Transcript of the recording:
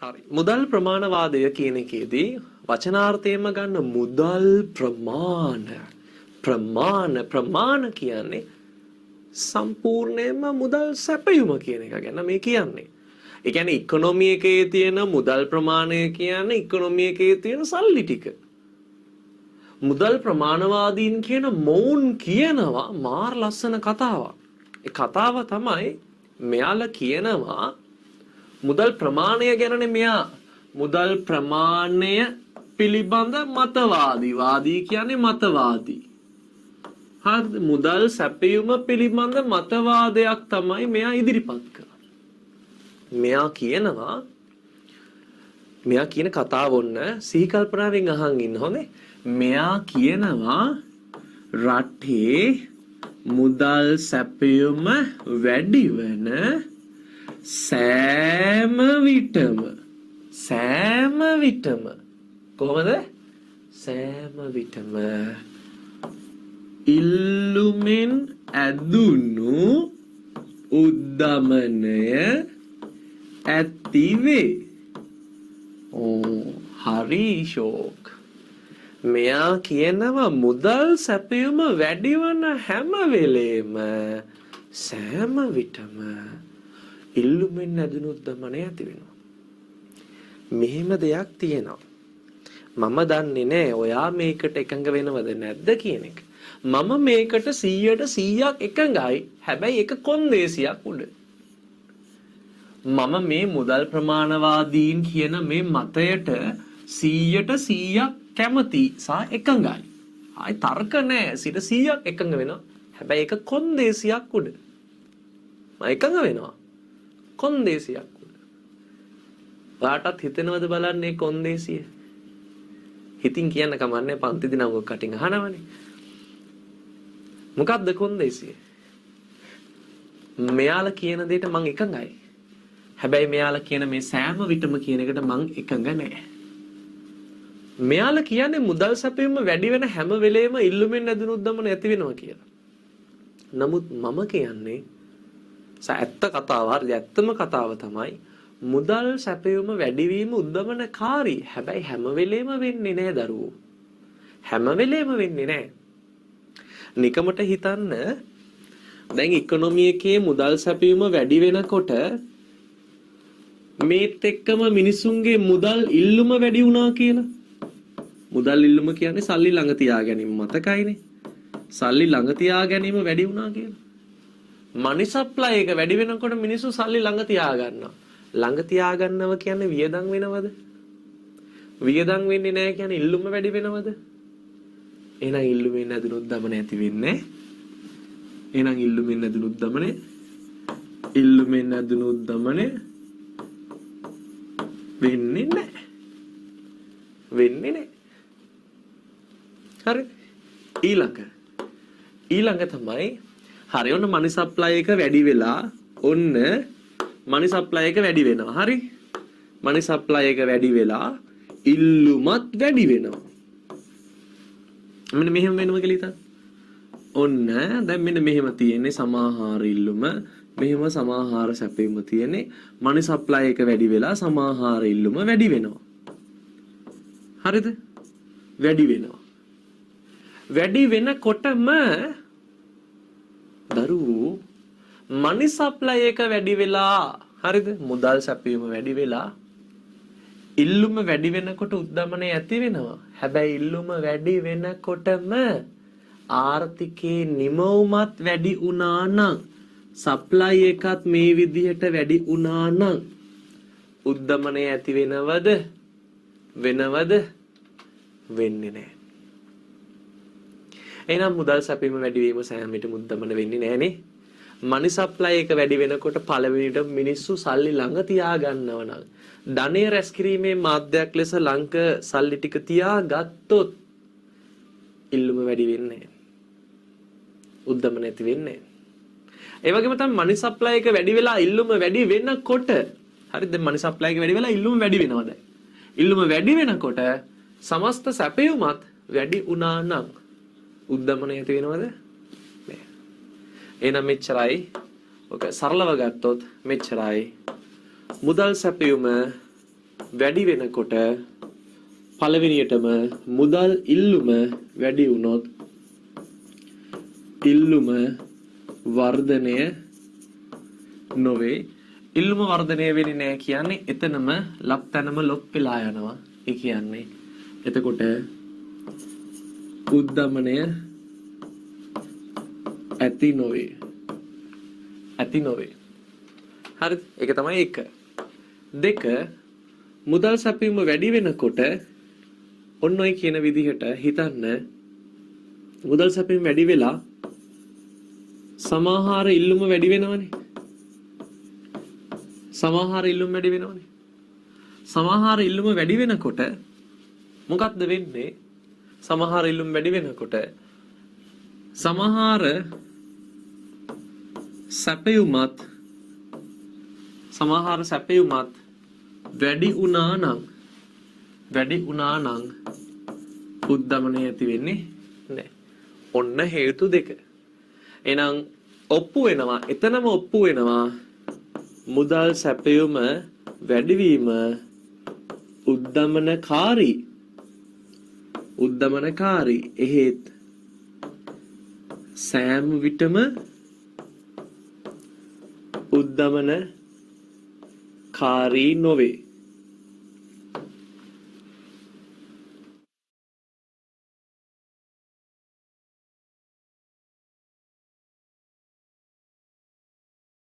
හරි. මුදල් ප්‍රමාණවාදය කියන එකේදී වචනාර්ථයෙන්ම ගන්න මුදල් ප්‍රමාණ කියන්නේ සම්පූර්ණයෙන්ම මුදල් සැපයුම කියන එක ගැන මේ කියන්නේ. ඒ කියන්නේ ඉකොනොමි එකේ තියෙන මුදල් ප්‍රමාණය කියන්නේ ඉකොනොමි එකේ තියෙන සල්ලි ටික. මුදල් ප්‍රමාණවාදීන් කියන මොවුන් කියනවා මාර ලස්සන කතාවක්. ඒ කතාව තමයි මෙයාලා කියනවා මුදල් ප්‍රමාණය ගැනනේ මෙයා මුදල් ප්‍රමාණය පිළිබඳ මතවාදී කියන්නේ මතවාදී. හරිද? මුදල් සැපයුම පිළිබඳ මතවාදයක් තමයි මෙයා ඉදිරිපත් කරන්නේ. මෙයා කියන කතාව ඔන්න සිහි කල්පනාවෙන් අහන් ඉන්න හොඳේ. මෙයා කියනවා රටේ මුදල් සැපයුම වැඩි වෙන සෑම විටම කොහොමද? සෑම විටම ඉල්ලුමෙන් ඇදුණු උද්දමනය ඇතිවේ. හරි ෂෝක්. මෙයා කියනවා මුදල් සැපයුම වැඩි වන හැම වෙලේම සෑම විටම ඉල්ලුමෙන් ඇදුණු උද්දමනය ඇති වෙනවා. මෙහෙම දෙයක් තියෙනවා. මම දන්නේ නෑ ඔයා මේකට එකඟ වෙනවද නැද්ද කියන එක. මම මේකට 100% එකඟයි. හැබැයි එක කොන්දේසියක් උඩ. මම මේ මුදල් ප්‍රමාණවාදීන් කියන මේ මතයට 100% කැමති සහ එකඟයි. ආයි තර්ක නෑ 100% එකඟ වෙනවා. හැබැයි එක කොන්දේසියක් උඩ. මම එකඟ වෙනවා. කොන්දේසියක් උඩ. ඔයාටත් හිතෙනවද බලන්නේ කොන්දේසිය? හිතින් කියන්න කමන්නේ පන්තිදී නම් ඔක් කටින් අහනවනේ. මොකක්ද කොන්දේසිය? මෙයාලා කියන දෙයට මං එකඟයි. හැබැයි මෙයාලා කියන මේ සෑම විටම කියන එකට මං එකඟ නෑ. මෙයාලා කියන්නේ මුදල් සැපයීම වැඩි වෙන හැම වෙලේම ඉල්ලුමෙන් ඇදුණු උද්දමන ඇති වෙනවා කියලා. නමුත් මම කියන්නේ ඇත්ත කතාව හරිය ඇත්තම කතාව තමයි මුදල් සැපයීම වැඩිවීම උද්දමනකාරී. හැබැයි හැම වෙලේම වෙන්නේ නෑ දරුවෝ. හැම වෙලේම වෙන්නේ නෑ. නිකමට හිතන්න දැන් ඉකොනොමි එකේ මුදල් සැපයීම වැඩි වෙනකොට මේත් එක්කම මිනිසුන්ගේ මුදල් ඉල්ලුම වැඩි වුණා කියලා. මුදල් ඉල්ලුම කියන්නේ සල්ලි ළඟ තියා ගැනීම මතකයිනේ. සල්ලි ළඟ තියා ගැනීම වැඩි වුණා කියලා. මනි සප්ලයි එක වැඩි වෙනකොට මිනිස්සු සල්ලි ළඟ තියා ගන්නවා. ළඟ තියා ගන්නව කියන්නේ වියදම් වෙනවද? වියදම් වෙන්නේ නැහැ කියන්නේ ඉල්ලුම වැඩි වෙනවද? එහෙනම් ඉල්ලුමෙන් ඇදුණු උද්දමන ඇති වෙන්නේ. එහෙනම් ඉල්ලුමෙන් ඇදුණු උද්දමන වෙන්නේ නැහැ. වෙන්නේ නැහැ. හරි. ඊළඟ තමයි හරි ඔන්න මනි සප්ලයි එක වැඩි වෙලා ඔන්න මනි සප්ලයි එක වැඩි වෙනවා. හරි. මනි සප්ලයි එක වැඩි වෙලා ඉල්ලුමත් වැඩි වෙනවා. මෙන්න මෙහෙම වෙනවා කියලා හිතන්න. ඔන්න දැන් මෙන්න මෙහෙම තියෙන්නේ සමාහාර ඉල්ලුම. මෙහෙම සමාහාර සැපයීම තියෙන්නේ. මනි සප්ලයි එක වැඩි වෙලා සමාහාර ඉල්ලුම වැඩි වෙනවා. හරිද? වැඩි වෙනවා. වැඩි වෙනකොටම දරුවෝ මනි සප්ලයි එක වැඩි වෙලා හරිද? මුදල් සැපයීම වැඩි වෙලා ඉල්ලුම වැඩි වෙනකොට උද්දමනය ඇති වෙනවා. හැබැයි ඉල්ලුම වැඩි වෙනකොටම ආර්ථිකේ නිමවුමත් වැඩි වුණා නම් සප්ලයි එකත් මේ විදිහට වැඩි වුණා නම් උද්දමනය ඇති වෙනවද? වෙන්නේ නැහැ. එහෙනම් මුදල් සැපීම වැඩි වීම සෑම විටම උද්දමන වෙන්නේ නැහනේ. මනි සප්ලයි එක වැඩි වෙනකොට පළවෙනිට මිනිස්සු සල්ලි ළඟ තියා ගන්නව නම් ධනය රැස් කිරීමේ මාධ්‍යයක් ලෙස ලංක සල්ලි ටික තියා ගත්තොත් ඉල්ලුම වැඩි වෙන්නේ නැහැ. උද්දමන නැති වෙන්නේ නැහැ. ඒ වගේම තමයි මනි සප්ලයි එක වැඩි වෙලා ඉල්ලුම වැඩි වෙනකොට හරිද? දැන් මනි සප්ලයි එක වැඩි වෙලා ඉල්ලුම වැඩි වෙනවා දැන්. ඉල්ලුම වැඩි වෙනකොට සමස්ත සැපයුමත් වැඩි වුණා නම් උද්දමන ඇති වෙනවද? නෑ. එහෙනම් මෙච්චරයි. ඔක සරලව ගත්තොත් මෙච්චරයි. මුදල් සැපයුම වැඩි වෙනකොට පළවෙනියටම මුදල් ඉල්ලුම වැඩි වුණොත් ඉල්ලුම වර්ධනය නොවේ. ඉල්ලුම වර්ධනය වෙන්නේ නැහැ කියන්නේ එතනම ලප්තනම ලොප් වෙලා යනවා. ඒ කියන්නේ එතකොට උද්දමනය ඇති නොවේ. ඇති නොවේ. හරිද? ඒක තමයි එක. දෙක මුදල් සැපයීම වැඩි වෙනකොට ඔන්න ඔය කියන විදිහට හිතන්න මුදල් සැපයීම වැඩි වෙලා සමහර ඉල්ලුම වැඩි වෙනවනේ. සමහර ඉල්ලුම වැඩි වෙනවනේ. සමහර ඉල්ලුම වැඩි වෙනකොට මොකක්ද වෙන්නේ? සමහර ඉල්ලුම් වැඩි වෙනකොට සමහර සැපයුමත් වැඩි වුණා නම් උද්දමනය ඇති වෙන්නේ නැහැ. ඔන්න හේතු දෙක. එහෙනම් ඔප්පු වෙනවා. එතනම ඔප්පු වෙනවා. මුදල් සැපයුම වැඩිවීම උද්දමනකාරී. එහෙත් සෑම විටම උද්දමනකාරී නොවේ.